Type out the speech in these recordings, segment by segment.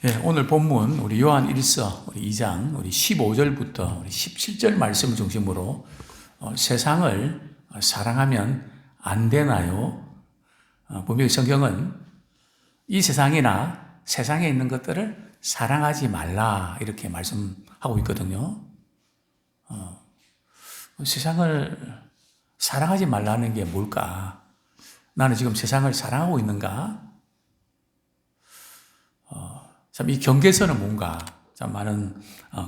예, 오늘 본문 우리 요한 1서 우리 2장 우리 15절부터 우리 17절 말씀을 중심으로 세상을 사랑하면 안 되나요? 분명히 성경은 이 세상이나 세상에 있는 것들을 사랑하지 말라 이렇게 말씀하고 있거든요. 세상을 사랑하지 말라는 게 뭘까? 나는 지금 세상을 사랑하고 있는가? 참 이 경계선은 뭔가 참 많은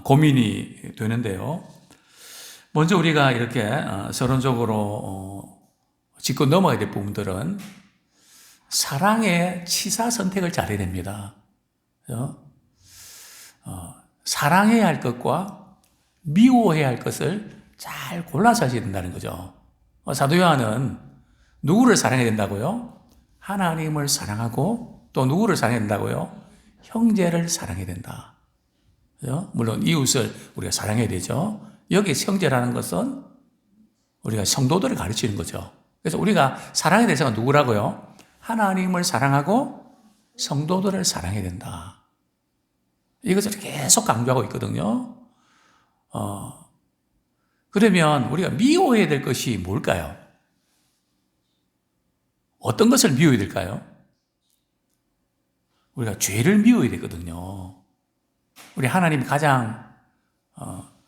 고민이 되는데요. 먼저 우리가 이렇게 서론적으로 짚고 넘어가야 될 부분들은 사랑의 치사 선택을 잘해야 됩니다. 사랑해야 할 것과 미워해야 할 것을 잘 골라서 하셔야 된다는 거죠. 사도 요한은 누구를 사랑해야 된다고요? 하나님을 사랑하고 또 누구를 사랑해야 된다고요? 형제를 사랑해야 된다. 물론 이웃을 우리가 사랑해야 되죠. 여기 형제라는 것은 우리가 성도들을 가르치는 거죠. 그래서 우리가 사랑의 대상은 누구라고요? 하나님을 사랑하고 성도들을 사랑해야 된다. 이것을 계속 강조하고 있거든요. 그러면 우리가 미워해야 될 것이 뭘까요? 어떤 것을 미워해야 될까요? 우리가 죄를 미워해야 되거든요. 우리 하나님이 가장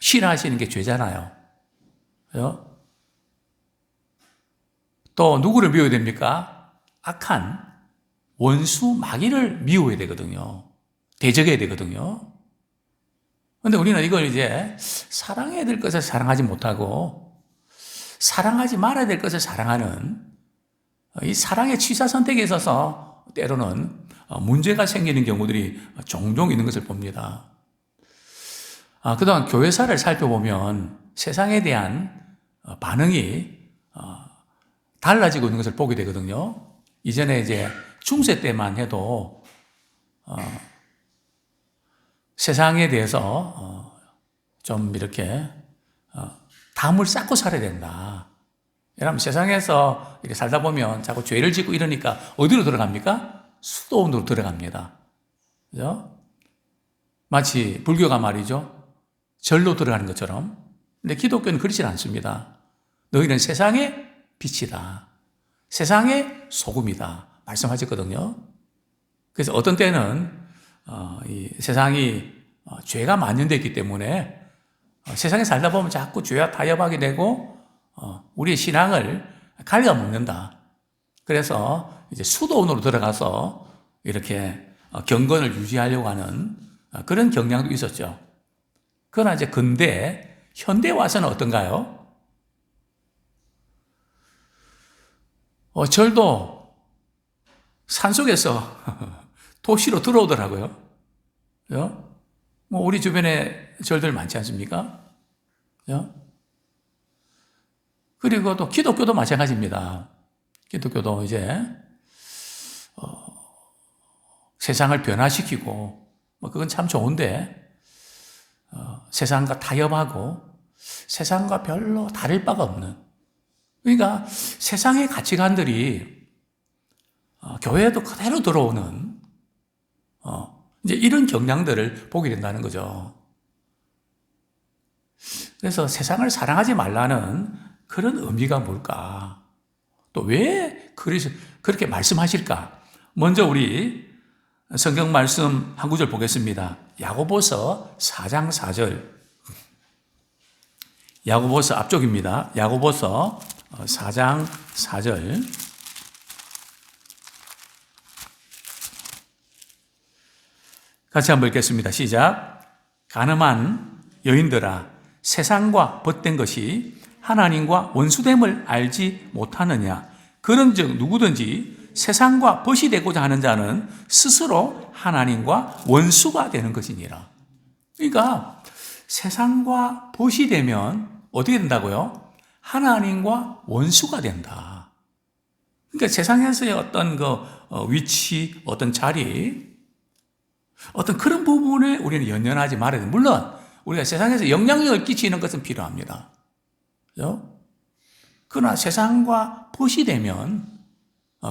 싫어하시는 게 죄잖아요. 그죠? 또 누구를 미워해야 됩니까? 악한 원수 마귀를 미워해야 되거든요. 대적해야 되거든요. 그런데 우리는 이걸 이제 사랑해야 될 것을 사랑하지 못하고 사랑하지 말아야 될 것을 사랑하는 이 사랑의 취사 선택에 있어서 때로는 문제가 생기는 경우들이 종종 있는 것을 봅니다. 그동안 교회사를 살펴보면 세상에 대한 반응이 달라지고 있는 것을 보게 되거든요. 이전에 이제 중세 때만 해도 세상에 대해서 좀 이렇게 담을 쌓고 살아야 된다. 여러분 세상에서 이렇게 살다 보면 자꾸 죄를 짓고 이러니까 어디로 들어갑니까? 수도원으로 들어갑니다. 그죠? 마치 불교가 말이죠. 절로 들어가는 것처럼. 근데 기독교는 그렇지 않습니다. 너희는 세상의 빛이다. 세상의 소금이다. 말씀하셨거든요. 그래서 어떤 때는 이 세상이 죄가 만연되어 있기 때문에 세상에 살다 보면 자꾸 죄와 타협하게 되고 우리의 신앙을 갉아먹는다. 그래서 이제 수도원으로 들어가서 이렇게 경건을 유지하려고 하는 그런 경향도 있었죠. 그러나 이제 근대, 현대 와서는 어떤가요? 절도 산속에서 도시로 들어오더라고요. 뭐 우리 주변에 절들 많지 않습니까? 그리고 또 기독교도 마찬가지입니다. 기독교도 이제 세상을 변화시키고 뭐 그건 참 좋은데 세상과 타협하고 세상과 별로 다를 바가 없는, 그러니까 세상의 가치관들이 교회에도 그대로 들어오는 이제 이런 경향들을 보게 된다는 거죠. 그래서 세상을 사랑하지 말라는 그런 의미가 뭘까? 또 왜 그렇게 말씀하실까? 먼저 우리 성경 말씀 한 구절 보겠습니다. 야고보서 4장 4절. 야고보서 앞쪽입니다. 야고보서 4장 4절. 같이 한번 읽겠습니다. 시작. 가늠한 여인들아, 세상과 벗된 것이 하나님과 원수됨을 알지 못하느냐? 그런즉 누구든지 세상과 벗이 되고자 하는 자는 스스로 하나님과 원수가 되는 것이니라. 그러니까 세상과 벗이 되면 어떻게 된다고요? 하나님과 원수가 된다. 그러니까 세상에서의 어떤 그 위치, 어떤 자리, 어떤 그런 부분에 우리는 연연하지 말아야 돼. 물론 우리가 세상에서 영향력을 끼치는 것은 필요합니다. 그렇죠? 그러나 세상과 벗이 되면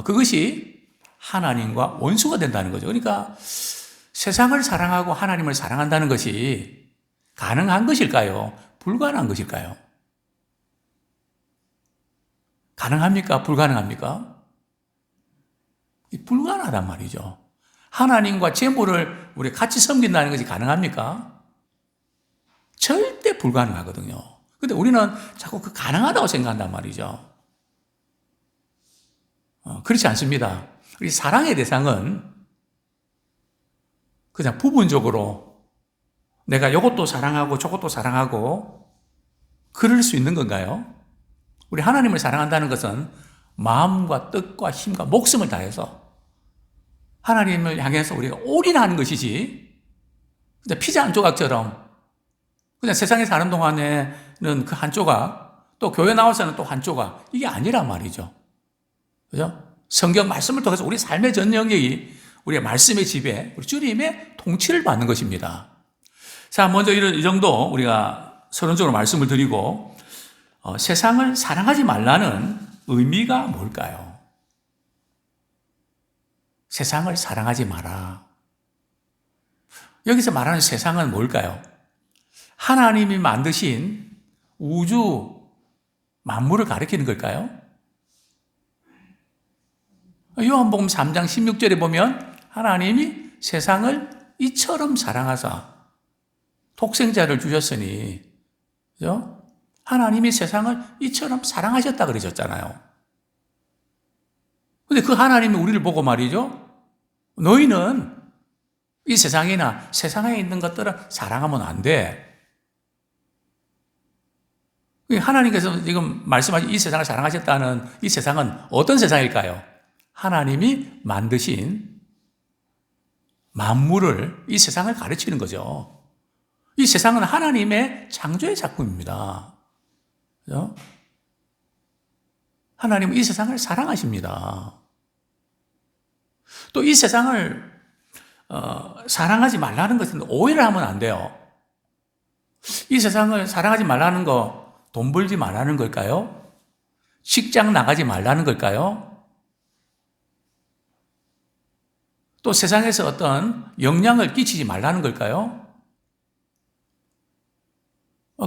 그것이 하나님과 원수가 된다는 거죠. 그러니까 세상을 사랑하고 하나님을 사랑한다는 것이 가능한 것일까요? 불가능한 것일까요? 가능합니까? 불가능합니까? 불가능하단 말이죠. 하나님과 재물을 우리 같이 섬긴다는 것이 가능합니까? 절대 불가능하거든요. 근데 우리는 자꾸 그 가능하다고 생각한단 말이죠. 그렇지 않습니다. 우리 사랑의 대상은 그냥 부분적으로 내가 이것도 사랑하고 저것도 사랑하고 그럴 수 있는 건가요? 우리 하나님을 사랑한다는 것은 마음과 뜻과 힘과 목숨을 다해서 하나님을 향해서 우리가 올인하는 것이지, 근데 피자 한 조각처럼 그냥 세상에 사는 동안에는 그 한 조각, 또 교회 나와서는 또 한 조각, 이게 아니란 말이죠. 그죠? 성경 말씀을 통해서 우리 삶의 전 영역이 우리의 말씀의 지배, 우리 주님의 통치를 받는 것입니다. 자, 먼저 이 정도 우리가 서론적으로 말씀을 드리고, 세상을 사랑하지 말라는 의미가 뭘까요? 세상을 사랑하지 마라. 여기서 말하는 세상은 뭘까요? 하나님이 만드신 우주 만물을 가리키는 걸까요? 요한복음 3장 16절에 보면 하나님이 세상을 이처럼 사랑하사 독생자를 주셨으니, 그죠? 하나님이 세상을 이처럼 사랑하셨다 그러셨잖아요. 근데 그 하나님이 우리를 보고 말이죠. 너희는 이 세상이나 세상에 있는 것들을 사랑하면 안 돼. 하나님께서 지금 말씀하신 이 세상을 사랑하셨다는 이 세상은 어떤 세상일까요? 하나님이 만드신 만물을, 이 세상을 가르치는 거죠. 이 세상은 하나님의 창조의 작품입니다. 그죠? 하나님은 이 세상을 사랑하십니다. 또 이 세상을 사랑하지 말라는 것은 오해를 하면 안 돼요. 이 세상을 사랑하지 말라는 거 돈 벌지 말라는 걸까요? 직장 나가지 말라는 걸까요? 또 세상에서 어떤 영향을 끼치지 말라는 걸까요?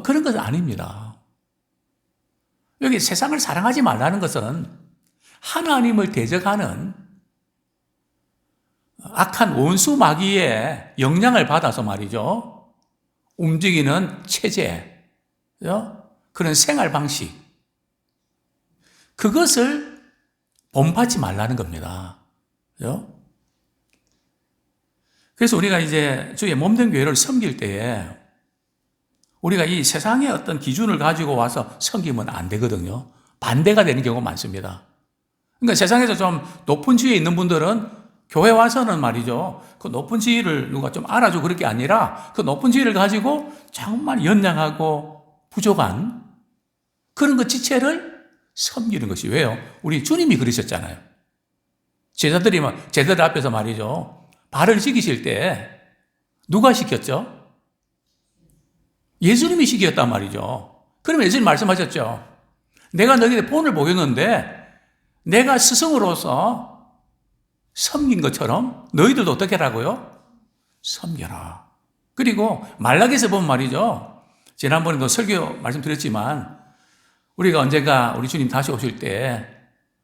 그런 것은 아닙니다. 여기 세상을 사랑하지 말라는 것은 하나님을 대적하는 악한 원수 마귀의 영향을 받아서 말이죠. 움직이는 체제, 그런 생활 방식, 그것을 본받지 말라는 겁니다. 그래서 우리가 이제 주의 몸된 교회를 섬길 때에 우리가 이 세상의 어떤 기준을 가지고 와서 섬기면 안 되거든요. 반대가 되는 경우가 많습니다. 그러니까 세상에서 좀 높은 지위에 있는 분들은 교회 와서는 말이죠. 그 높은 지위를 누가 좀 알아주고 그럴 게 아니라 그 높은 지위를 가지고 정말 연약하고 부족한 그런 그 지체를 섬기는 것이, 왜요? 우리 주님이 그러셨잖아요. 제자들 앞에서 말이죠. 발을 씻기실 때 누가 씻겼죠? 예수님이 씻겼단 말이죠. 그러면 예수님 말씀하셨죠. 내가 너희에게 본을 보였는데 내가 스승으로서 섬긴 것처럼 너희들도 어떻게 하라고요? 섬겨라. 그리고 말라기에서 보면 말이죠. 지난번에도 설교 말씀드렸지만 우리가 언젠가 우리 주님 다시 오실 때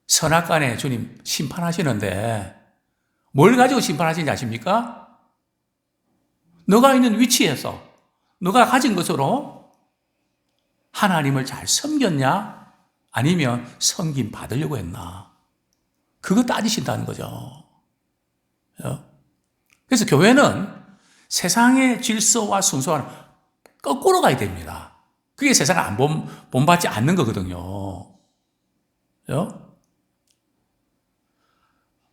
선악간에 주님 심판하시는데 뭘 가지고 심판하시는지 아십니까? 너가 있는 위치에서 너가 가진 것으로 하나님을 잘 섬겼냐? 아니면 섬김 받으려고 했나? 그거 따지신다는 거죠. 그래서 교회는 세상의 질서와 순서와 거꾸로 가야 됩니다. 그게 세상을 안 본받지 않는 거거든요.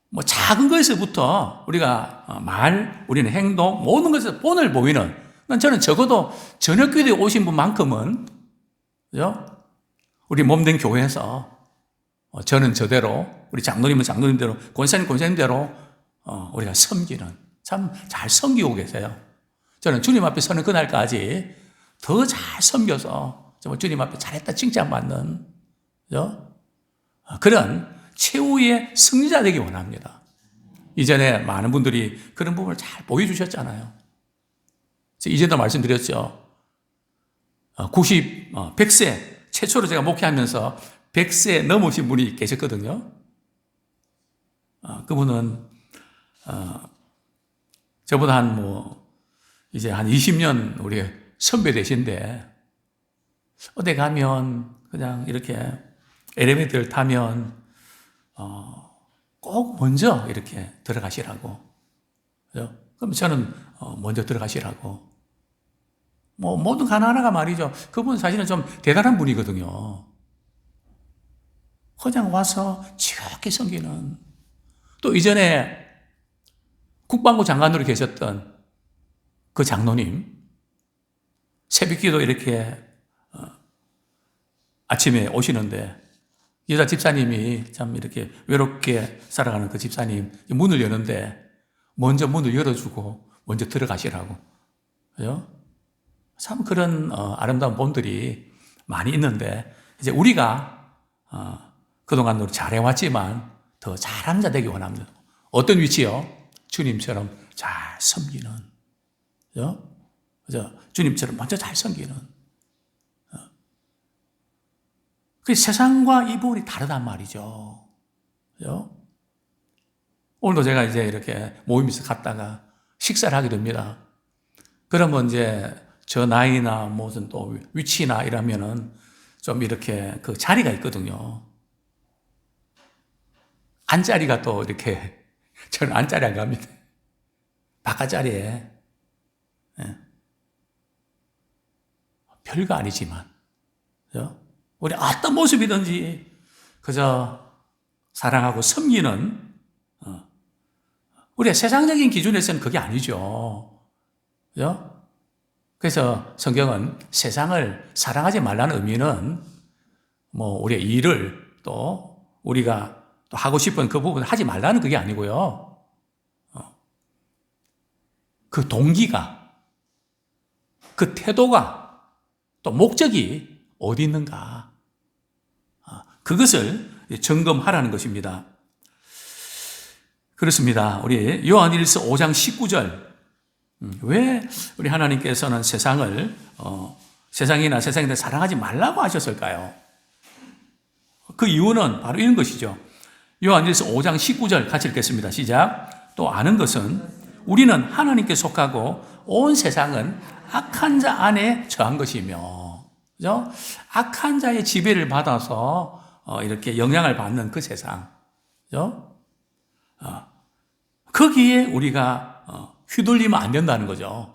뭐 작은 것에서부터 우리가 우리는 행동, 모든 것에서 본을 보이는, 저는 적어도 저녁교회에 오신 분만큼은, 그죠? 우리 몸된 교회에서 저는 저대로, 우리 장로님은 장로님대로, 권사님 권사님대로 우리가 섬기는, 참 잘 섬기고 계세요. 저는 주님 앞에 서는 그날까지 더 잘 섬겨서 정말 주님 앞에 잘했다 칭찬받는, 그죠? 그런 최후의 승리자 되기 원합니다. 이전에 많은 분들이 그런 부분을 잘 보여주셨잖아요. 이전도 말씀드렸죠. 100세, 최초로 제가 목회하면서 100세 넘으신 분이 계셨거든요. 그분은, 저보다 이제 한 20년 우리 선배 되신데, 어디 가면 그냥 이렇게 엘리베이터를 타면, 꼭 먼저 이렇게 들어가시라고. 그죠? 그럼 저는 먼저 들어가시라고. 모든 하나하나가 말이죠. 그분 사실은 좀 대단한 분이거든요. 그냥 와서 지각하게 섬기는. 또 이전에 국방부 장관으로 계셨던 그 장로님, 새벽기도 이렇게 아침에 오시는데 여자 집사님이 참 이렇게 외롭게 살아가는 그 집사님 문을 여는데 먼저 문을 열어주고 먼저 들어가시라고. 그죠? 참 그런 아름다운 본들이 많이 있는데 이제 우리가 그동안 잘해왔지만 더 잘하는 자 되기 원합니다. 어떤 위치요? 주님처럼 잘 섬기는. 그죠? 그죠? 주님처럼 먼저 잘 섬기는. 그 세상과 이 부분이 다르단 말이죠. 그죠? 오늘도 제가 이제 이렇게 모임에서 갔다가 식사를 하게 됩니다. 그러면 이제 저 나이나 무슨 또 위치나 이러면은 좀 이렇게 그 자리가 있거든요. 안자리가 또 이렇게, 저는 안자리 안 갑니다. 바깥 자리에. 예. 별거 아니지만, 그죠? 우리 어떤 모습이든지 그저 사랑하고 섬기는, 우리의 세상적인 기준에서는 그게 아니죠. 그죠? 그래서 성경은 세상을 사랑하지 말라는 의미는 우리의 일을 또 우리가 또 하고 싶은 그 부분을 하지 말라는 그게 아니고요. 그 동기가, 그 태도가, 또 목적이 어디 있는가. 그것을 점검하라는 것입니다. 그렇습니다. 우리 요한일서 5장 19절. 왜 우리 하나님께서는 세상이나 세상인들 사랑하지 말라고 하셨을까요? 그 이유는 바로 이런 것이죠. 요한일서 5장 19절 같이 읽겠습니다. 시작. 또 아는 것은 우리는 하나님께 속하고 온 세상은 악한 자 안에 처한 것이며, 그죠? 악한 자의 지배를 받아서 이렇게 영향을 받는 그 세상, 그죠? 거기에 우리가 휘둘리면 안 된다는 거죠.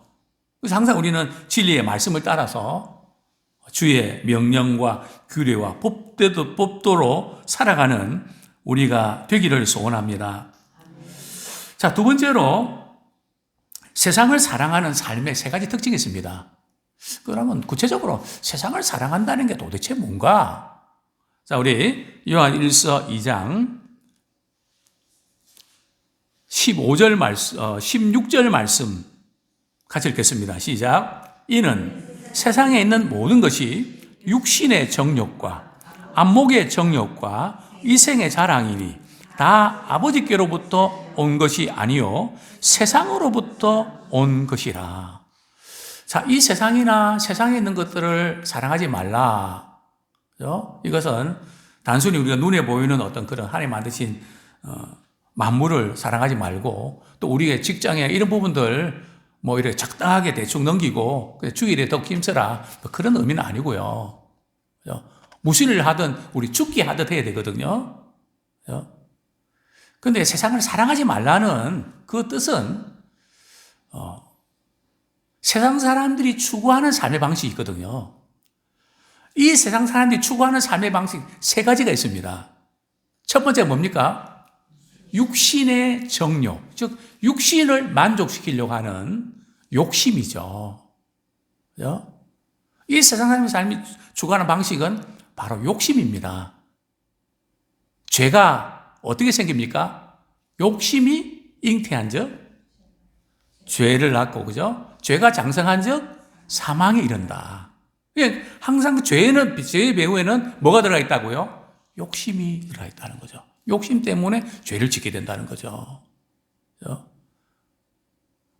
그래서 항상 우리는 진리의 말씀을 따라서 주의 명령과 규례와 법도로 살아가는 우리가 되기를 소원합니다. 자, 두 번째로 세상을 사랑하는 삶의 세 가지 특징이 있습니다. 그러면 구체적으로 세상을 사랑한다는 게 도대체 뭔가? 자, 우리 요한일서 2장 15절 말씀, 16절 말씀 같이 읽겠습니다. 시작. 이는 세상에 있는 모든 것이 육신의 정욕과 안목의 정욕과 이생의 자랑이니 다 아버지께로부터 온 것이 아니요 세상으로부터 온 것이라. 자, 이 세상이나 세상에 있는 것들을 사랑하지 말라. 그죠? 이것은 단순히 우리가 눈에 보이는 어떤 그런 하나님 만드신 만물을 사랑하지 말고 또 우리의 직장에 이런 부분들 이렇게 적당하게 대충 넘기고 주일에 더 힘써라 그런 의미는 아니고요. 무슨 일을 하든 우리 죽게 하듯 해야 되거든요. 그런데 세상을 사랑하지 말라는 그 뜻은 세상 사람들이 추구하는 삶의 방식이 있거든요. 이 세상 사람들이 추구하는 삶의 방식 세 가지가 있습니다. 첫 번째가 뭡니까? 육신의 정욕, 즉 육신을 만족시키려고 하는 욕심이죠. 그죠? 이 세상 사람의 삶이 추구하는 방식은 바로 욕심입니다. 죄가 어떻게 생깁니까? 욕심이 잉태한 적 죄를 낳고, 그죠? 죄가 장성한 적 사망에 이른다. 항상 그 죄의 배후에는 뭐가 들어가 있다고요? 욕심이 들어가 있다는 거죠. 욕심 때문에 죄를 짓게 된다는 거죠.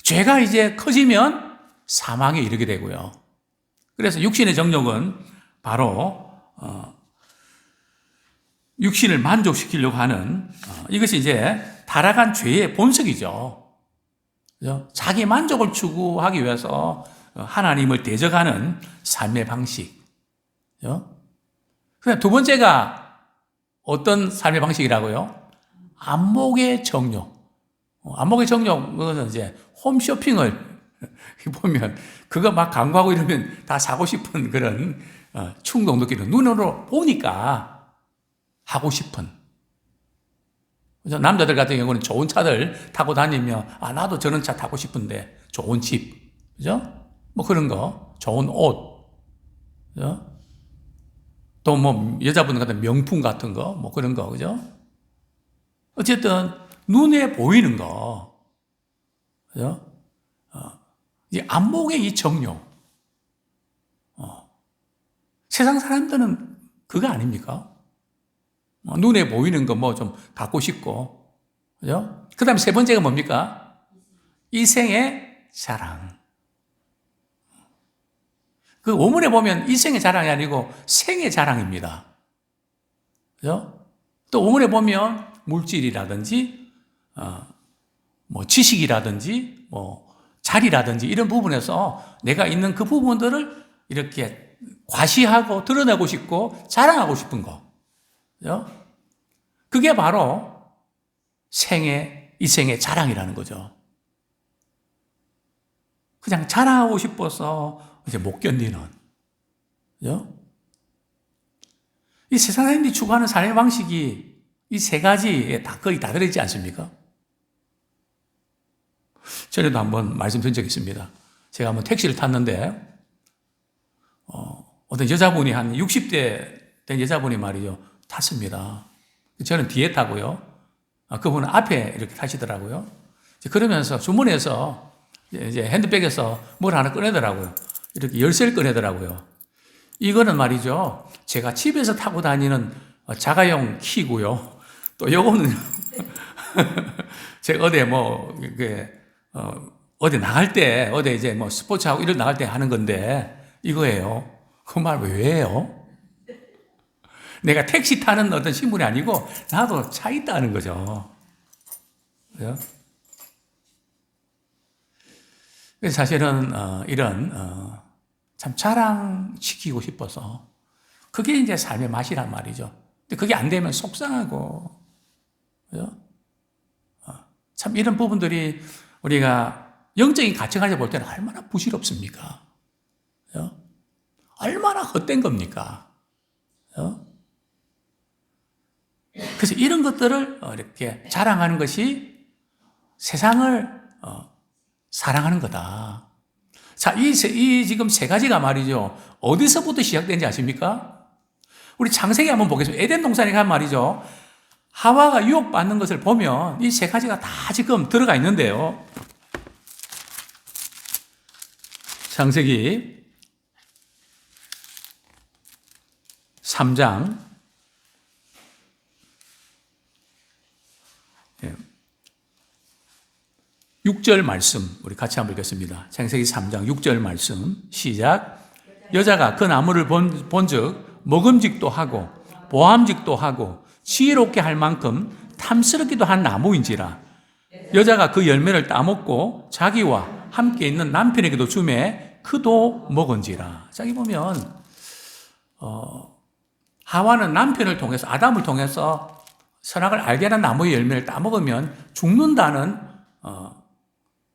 죄가 이제 커지면 사망에 이르게 되고요. 그래서 육신의 정욕은 바로 육신을 만족시키려고 하는 이것이 이제 타락한 죄의 본성이죠. 그죠? 자기 만족을 추구하기 위해서 하나님을 대적하는 삶의 방식. 그죠? 두 번째가 어떤 삶의 방식이라고요? 안목의 정욕. 안목의 정욕, 그것은 이제 홈쇼핑을 보면 그거 막 광고하고 이러면 다 사고 싶은 그런 충동 느끼는 눈으로 보니까 하고 싶은. 그죠? 남자들 같은 경우는 좋은 차들 타고 다니면 나도 저런 차 타고 싶은데 좋은 집, 그죠? 뭐 그런 거, 좋은 옷, 그죠? 또 뭐 여자분 같은 명품 같은 거, 뭐 그런 거, 그죠? 어쨌든 눈에 보이는 거, 그죠? 이 안목의 이 정욕. 세상 사람들은 그거 아닙니까? 눈에 보이는 거 뭐 좀 갖고 싶고, 그죠? 그 다음에 세 번째가 뭡니까? 이생의 자랑. 그 원문에 보면 이생의 자랑이 아니고 생의 자랑입니다. 그죠? 또 원문에 보면 물질이라든지, 뭐 지식이라든지, 뭐 자리라든지 이런 부분에서 내가 있는 그 부분들을 이렇게 과시하고 드러내고 싶고 자랑하고 싶은 거. 그죠? 그게 바로 이생의 자랑이라는 거죠. 그냥 자랑하고 싶어서 이제 못 견디는. 그죠? 이 세상 사람들이 추구하는 삶의 방식이 이 세 가지에 거의 다 들어있지 않습니까? 전에도 한번 말씀드린 적이 있습니다. 제가 한번 택시를 탔는데, 어떤 여자분이 한 60대 된 여자분이 말이죠. 탔습니다. 저는 뒤에 타고요. 그분은 앞에 이렇게 타시더라고요. 그러면서 주머니에서 이제 핸드백에서 뭘 하나 꺼내더라고요. 이렇게 열쇠를 꺼내더라고요. 이거는 말이죠. 제가 집에서 타고 다니는 자가용 키고요. 또 요거는 제가 어디 뭐, 어디 나갈 때, 어디 이제 뭐 스포츠하고 이런 나갈 때 하는 건데, 이거예요. 그 말 왜 해요? 내가 택시 타는 어떤 신분이 아니고, 나도 차 있다는 거죠. 그죠? 그래서 사실은, 참 자랑시키고 싶어서, 그게 이제 삶의 맛이란 말이죠. 근데 그게 안 되면 속상하고, 그죠? 참 이런 부분들이 우리가 영적인 가치관에서 볼 때는 얼마나 부질없습니까? 그죠? 얼마나 헛된 겁니까? 그죠? 그래서 이런 것들을 이렇게 자랑하는 것이 세상을 사랑하는 거다. 자, 이 지금 세 가지가 말이죠. 어디서부터 시작된지 아십니까? 우리 창세기 한번 보겠습니다. 에덴 동산에 가면 말이죠. 하와가 유혹받는 것을 보면 이 세 가지가 다 지금 들어가 있는데요. 창세기 3장 6절 말씀 우리 같이 한번 읽겠습니다. 창세기 3장 6절 말씀 시작. 여자가 그 나무를 본즉 먹음직도 하고 보암직도 하고 지혜롭게 할 만큼 탐스럽기도 한 나무인지라. 여자가 그 열매를 따먹고 자기와 함께 있는 남편에게도 주매 그도 먹은지라. 자, 여기 보면 하와는 남편을 통해서 아담을 통해서 선악을 알게 하는 나무의 열매를 따먹으면 죽는다는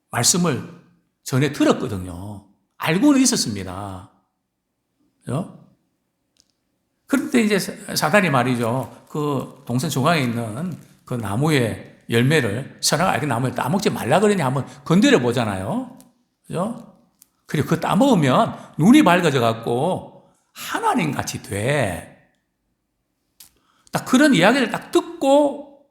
말씀을 전에 들었거든요. 알고는 있었습니다. 그죠? 그런데 이제 사단이 말이죠. 그 동산 중앙에 있는 그 나무의 열매를, 선악을 알게 나무를 따먹지 말라 그러냐 한번 건드려 보잖아요. 그죠? 그리고 그거 따먹으면 눈이 밝아져 갖고 하나님 같이 돼. 딱 그런 이야기를 딱 듣고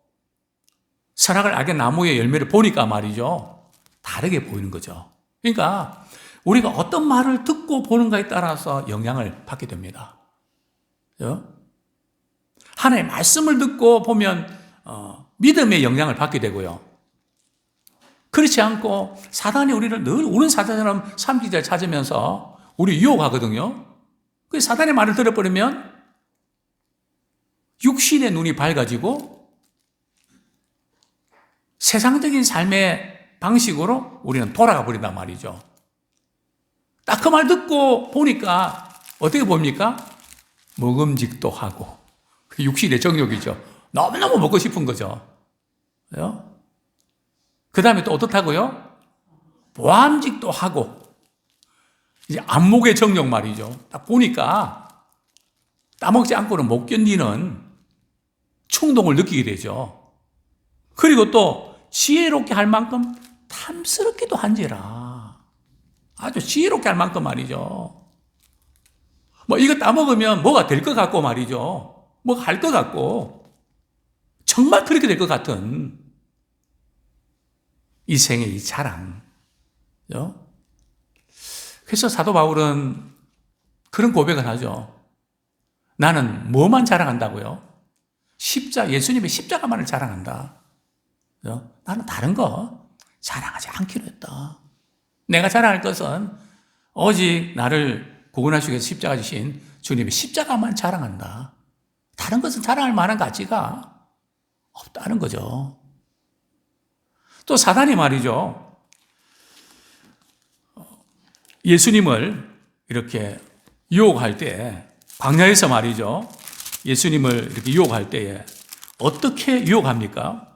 선악을 알게 나무의 열매를 보니까 말이죠. 다르게 보이는 거죠. 그러니까 우리가 어떤 말을 듣고 보는가에 따라서 영향을 받게 됩니다. 그죠? 하나님의 말씀을 듣고 보면 믿음의 영향을 받게 되고요. 그렇지 않고 사단이 우리를 늘 우는 사자처럼 삼키자 찾으면서 우리 유혹하거든요. 그 사단의 말을 들어버리면 육신의 눈이 밝아지고 세상적인 삶의 방식으로 우리는 돌아가 버린단 말이죠. 딱 그 말 듣고 보니까 어떻게 봅니까? 먹음직도 하고, 그 육신의 정욕이죠. 너무너무 먹고 싶은 거죠. 그 다음에 또 어떻다고요? 보암직도 하고, 이제 안목의 정욕 말이죠. 딱 보니까 따먹지 않고는 못 견디는 충동을 느끼게 되죠. 그리고 또 지혜롭게 할 만큼 탐스럽기도 한지라. 아주 지혜롭게 할 만큼 말이죠. 뭐 이거 따먹으면 뭐가 될 것 같고 말이죠. 뭐가 할 것 같고 정말 그렇게 될 것 같은 이 생의 이 자랑. 그래서 사도 바울은 그런 고백을 하죠. 나는 뭐만 자랑한다고요? 예수님의 십자가만을 자랑한다. 나는 다른 거 자랑하지 않기로 했다. 내가 자랑할 것은 오직 나를 구원하시기 위해서 십자가 지신 주님의 십자가만 자랑한다. 다른 것은 자랑할 만한 가치가 없다는 거죠. 또 사단이 말이죠. 예수님을 이렇게 유혹할 때, 광야에서 말이죠. 예수님을 이렇게 유혹할 때에 어떻게 유혹합니까?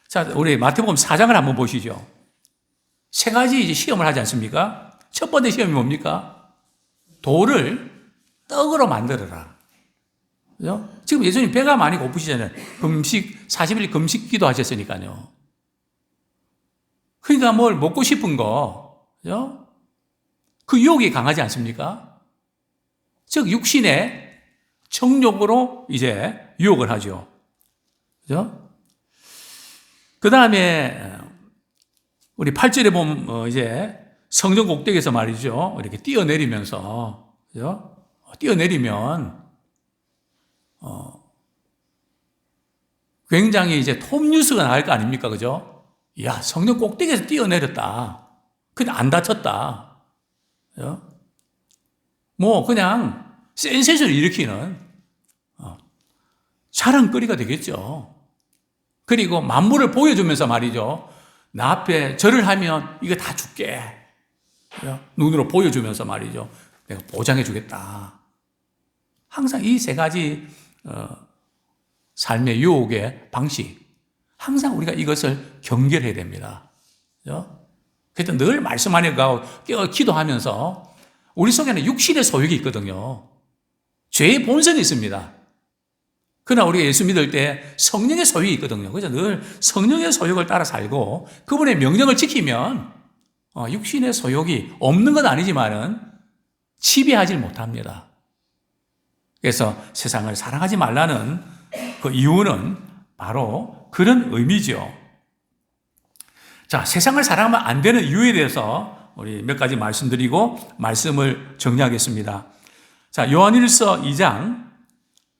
자, 우리 마태복음 4장을 한번 보시죠. 세 가지 이제 시험을 하지 않습니까? 첫 번째 시험이 뭡니까? 돌을 떡으로 만들어라. 그죠? 지금 예수님 배가 많이 고프시잖아요. 40일 금식 기도 하셨으니까요. 그러니까 뭘 먹고 싶은 거, 그죠? 그 유혹이 강하지 않습니까? 즉, 육신의 정욕으로 이제 유혹을 하죠. 그죠? 그 다음에, 우리 8절에 보면, 이제 성전 꼭대기에서 말이죠. 이렇게 뛰어내리면서, 그죠? 뛰어내리면, 굉장히 이제 톱뉴스가 나갈 거 아닙니까? 그죠? 야, 성전 꼭대기에서 뛰어내렸다. 근데 안 다쳤다. 그죠? 뭐, 그냥 센세이션을 일으키는 자랑거리가 되겠죠. 그리고 만물을 보여주면서 말이죠. 나 앞에 절을 하면 이거 다 줄게. 눈으로 보여주면서 말이죠. 내가 보장해 주겠다. 항상 이 세 가지 삶의 유혹의 방식, 항상 우리가 이것을 경계해야 됩니다. 그래서 늘 말씀 안에 가고 기도하면서 우리 속에는 육신의 소욕이 있거든요. 죄의 본성이 있습니다. 그러나 우리가 예수 믿을 때 성령의 소욕이 있거든요. 그래서 늘 성령의 소욕을 따라 살고 그분의 명령을 지키면 육신의 소욕이 없는 건 아니지만은 지배하지 못합니다. 그래서 세상을 사랑하지 말라는 그 이유는 바로 그런 의미죠. 자, 세상을 사랑하면 안 되는 이유에 대해서 우리 몇 가지 말씀드리고 말씀을 정리하겠습니다. 자, 요한일서 2장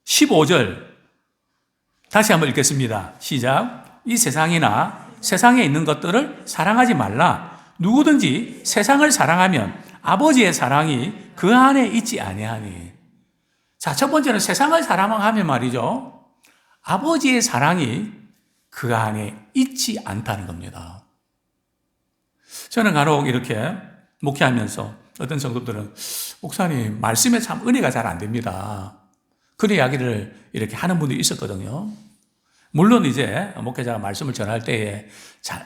15절 다시 한번 읽겠습니다. 시작. 이 세상이나 세상에 있는 것들을 사랑하지 말라. 누구든지 세상을 사랑하면 아버지의 사랑이 그 안에 있지 아니하니. 자, 첫 번째는 세상을 사랑하면 말이죠. 아버지의 사랑이 그 안에 있지 않다는 겁니다. 저는 간혹 이렇게 목회하면서 어떤 성도들은 목사님 말씀에 참 은혜가 잘 안 됩니다. 그런 이야기를 이렇게 하는 분들이 있었거든요. 물론 이제 목회자가 말씀을 전할 때에 잘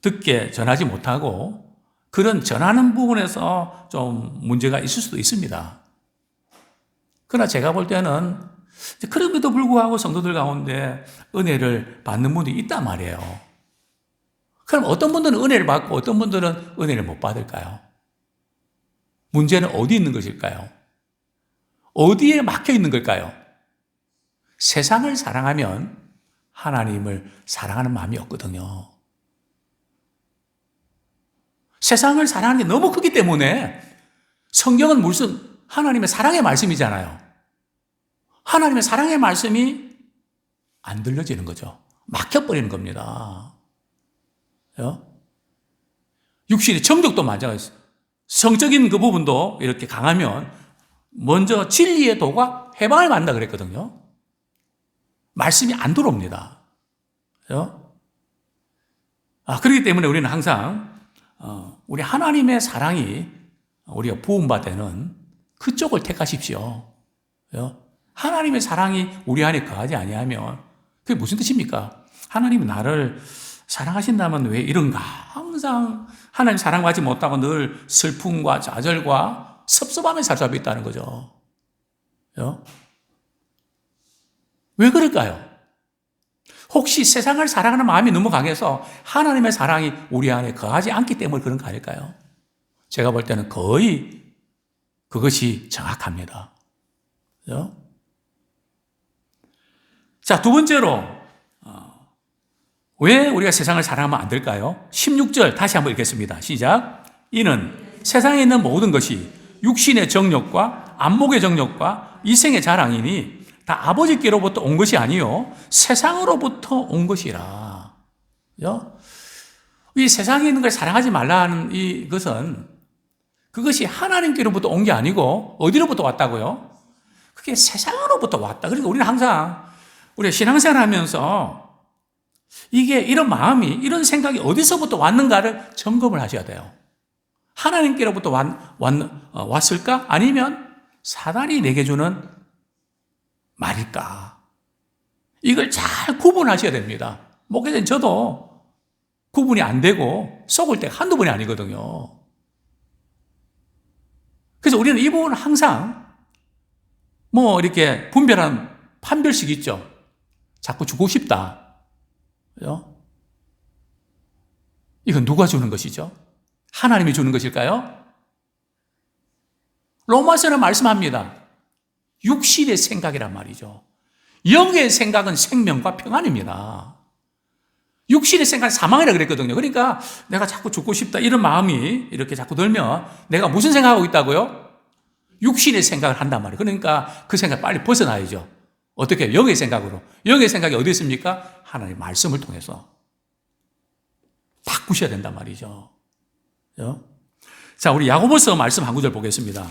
듣게 전하지 못하고 그런 전하는 부분에서 좀 문제가 있을 수도 있습니다. 그러나 제가 볼 때는 그럼에도 불구하고 성도들 가운데 은혜를 받는 분들이 있단 말이에요. 그럼 어떤 분들은 은혜를 받고 어떤 분들은 은혜를 못 받을까요? 문제는 어디 있는 것일까요? 어디에 막혀 있는 걸까요? 세상을 사랑하면 하나님을 사랑하는 마음이 없거든요. 세상을 사랑하는 게 너무 크기 때문에 성경은 무슨 하나님의 사랑의 말씀이잖아요. 하나님의 사랑의 말씀이 안 들려지는 거죠. 막혀버리는 겁니다. 육신의 정욕도 마찬가지예요. 성적인 그 부분도 이렇게 강하면 먼저 진리의 도가 해방을 만든다 그랬거든요. 말씀이 안 들어옵니다. 그렇기 때문에 우리는 항상 우리 하나님의 사랑이 우리가 부음받는 그쪽을 택하십시오. 하나님의 사랑이 우리 안에 거하지 아니하면 그게 무슨 뜻입니까? 하나님이 나를 사랑하신다면 왜 이런가? 항상 하나님 사랑받지 못하고 늘 슬픔과 좌절과 섭섭함에 사로잡혀 있다는 거죠. 왜 그럴까요? 혹시 세상을 사랑하는 마음이 너무 강해서 하나님의 사랑이 우리 안에 거하지 않기 때문에 그런 거 아닐까요? 제가 볼 때는 거의 그것이 정확합니다. 자, 두 번째로 왜 우리가 세상을 사랑하면 안 될까요? 16절 다시 한번 읽겠습니다. 시작. 이는 세상에 있는 모든 것이 육신의 정욕과 안목의 정욕과 이생의 자랑이니 다 아버지께로부터 온 것이 아니요 세상으로부터 온 것이라. 이 세상에 있는 걸 사랑하지 말라는 이것은 그것이 하나님께로부터 온 게 아니고 어디로부터 왔다고요? 그게 세상으로부터 왔다. 그러니까 우리는 항상 우리가 신앙생활 하면서 이게 이런 마음이, 이런 생각이 어디서부터 왔는가를 점검을 하셔야 돼요. 하나님께로부터 왔을까? 아니면 사단이 내게 주는 말일까? 이걸 잘 구분하셔야 됩니다. 목회자는 저도 구분이 안 되고 속을 때가 한두 번이 아니거든요. 그래서 우리는 이 부분은 항상 이렇게 분별하는 판별식 있죠. 자꾸 주고 싶다. 이건 누가 주는 것이죠? 하나님이 주는 것일까요? 로마서는 말씀합니다. 육신의 생각이란 말이죠. 영의 생각은 생명과 평안입니다. 육신의 생각은 사망이라 그랬거든요. 그러니까 내가 자꾸 죽고 싶다 이런 마음이 이렇게 자꾸 들면 내가 무슨 생각하고 있다고요? 육신의 생각을 한단 말이에요. 그러니까 그 생각 빨리 벗어나야죠. 어떻게? 영의 생각으로. 영의 생각이 어디 있습니까? 하나님의 말씀을 통해서 바꾸셔야 된단 말이죠. 자, 우리 야고보서 말씀 한 구절 보겠습니다.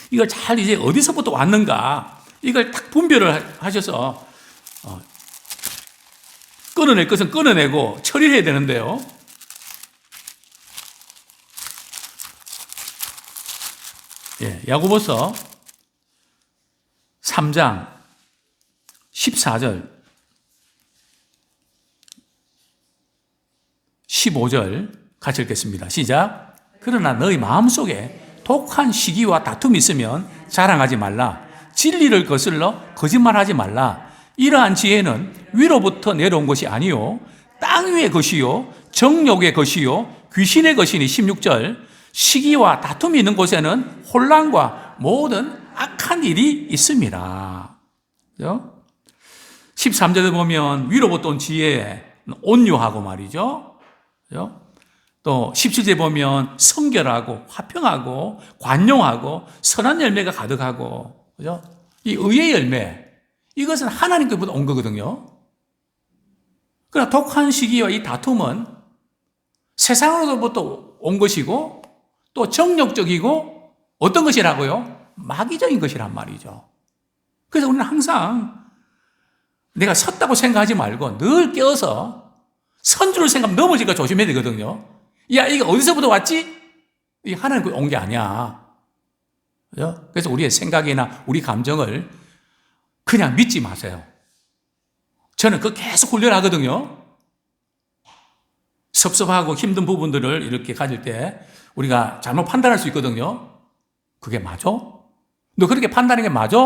이걸 잘 이제 어디서부터 왔는가 이걸 딱 분별을 하셔서 끊어낼 것은 끊어내고 처리를 해야 되는데요. 야고보서 3장 14절 15절 같이 읽겠습니다. 시작. 그러나 너희 마음속에 독한 시기와 다툼이 있으면 자랑하지 말라. 진리를 거슬러 거짓말하지 말라. 이러한 지혜는 위로부터 내려온 것이 아니요 땅 위의 것이요 정욕의 것이요 귀신의 것이니 16절. 시기와 다툼이 있는 곳에는 혼란과 모든 악한 일이 있습니다. 13절에 보면 위로부터 온 지혜는 온유하고 말이죠. 또 17절에 보면 성결하고 화평하고 관용하고 선한 열매가 가득하고, 그죠? 이 의의 열매, 이것은 하나님께로부터 온 거거든요. 그러나 독한 시기와 이 다툼은 세상으로부터 온 것이고 또 정욕적이고 어떤 것이라고요? 마귀적인 것이란 말이죠. 그래서 우리는 항상 내가 섰다고 생각하지 말고 늘 깨어서 선 줄 생각 넘어질까 조심해야 되거든요. 야, 이게 어디서부터 왔지? 이게 하나님께 온 게 아니야. 그죠? 그래서 우리의 생각이나 우리 감정을 그냥 믿지 마세요. 저는 그거 계속 훈련하거든요. 섭섭하고 힘든 부분들을 이렇게 가질 때 우리가 잘못 판단할 수 있거든요. 그게 맞아? 너 그렇게 판단하는 게 맞아?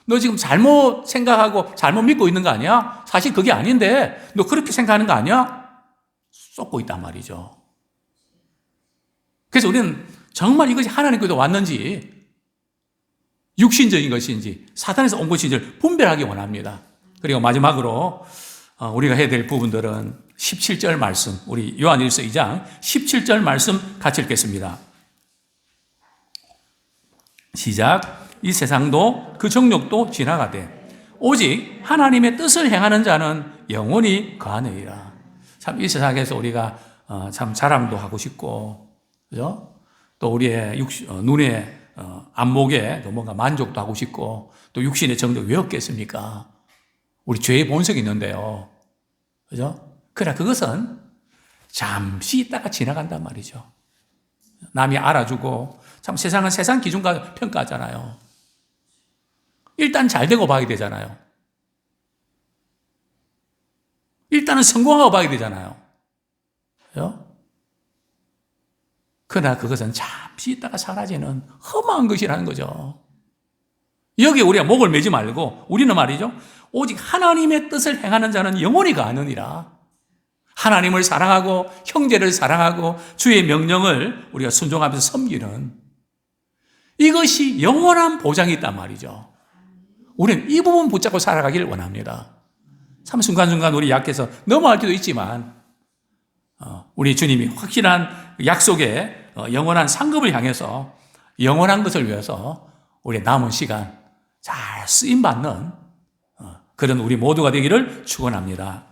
너 지금 잘못 생각하고 잘못 믿고 있는 거 아니야? 사실 그게 아닌데 너 그렇게 생각하는 거 아니야? 쏟고 있단 말이죠. 그래서 우리는 정말 이것이 하나님께서 왔는지 육신적인 것인지 사탄에서 온 것인지를 분별하기 원합니다. 그리고 마지막으로 우리가 해야 될 부분들은 17절 말씀, 우리 요한일서 2장 17절 말씀 같이 읽겠습니다. 시작. 이 세상도 그 정욕도 지나가되 오직 하나님의 뜻을 행하는 자는 영원히 거하느니라. 참 이 세상에서 우리가 참 자랑도 하고 싶고, 그죠? 또 우리의 눈에 안목에 또 뭔가 만족도 하고 싶고, 또 육신의 정도 왜 없겠습니까? 우리 죄의 본성이 있는데요. 그죠? 그러나 그것은 잠시 있다가 지나간단 말이죠. 남이 알아주고, 참 세상은 세상 기준과 평가하잖아요. 일단 잘 되고 봐야 되잖아요. 일단은 성공하고 봐야 되잖아요. 그죠? 그러나 그것은 잠시 있다가 사라지는 험한 것이라는 거죠. 여기에 우리가 목을 매지 말고, 우리는 말이죠, 오직 하나님의 뜻을 행하는 자는 영원히 가느니라. 하나님을 사랑하고 형제를 사랑하고 주의 명령을 우리가 순종하면서 섬기는, 이것이 영원한 보장이 있단 말이죠. 우리는 이 부분 붙잡고 살아가길 원합니다. 참 순간순간 우리 약해서 넘어갈 때도 있지만, 우리 주님이 확실한 약속의 영원한 상급을 향해서 영원한 것을 위해서 우리 남은 시간 잘 쓰임받는 그런 우리 모두가 되기를 축원합니다.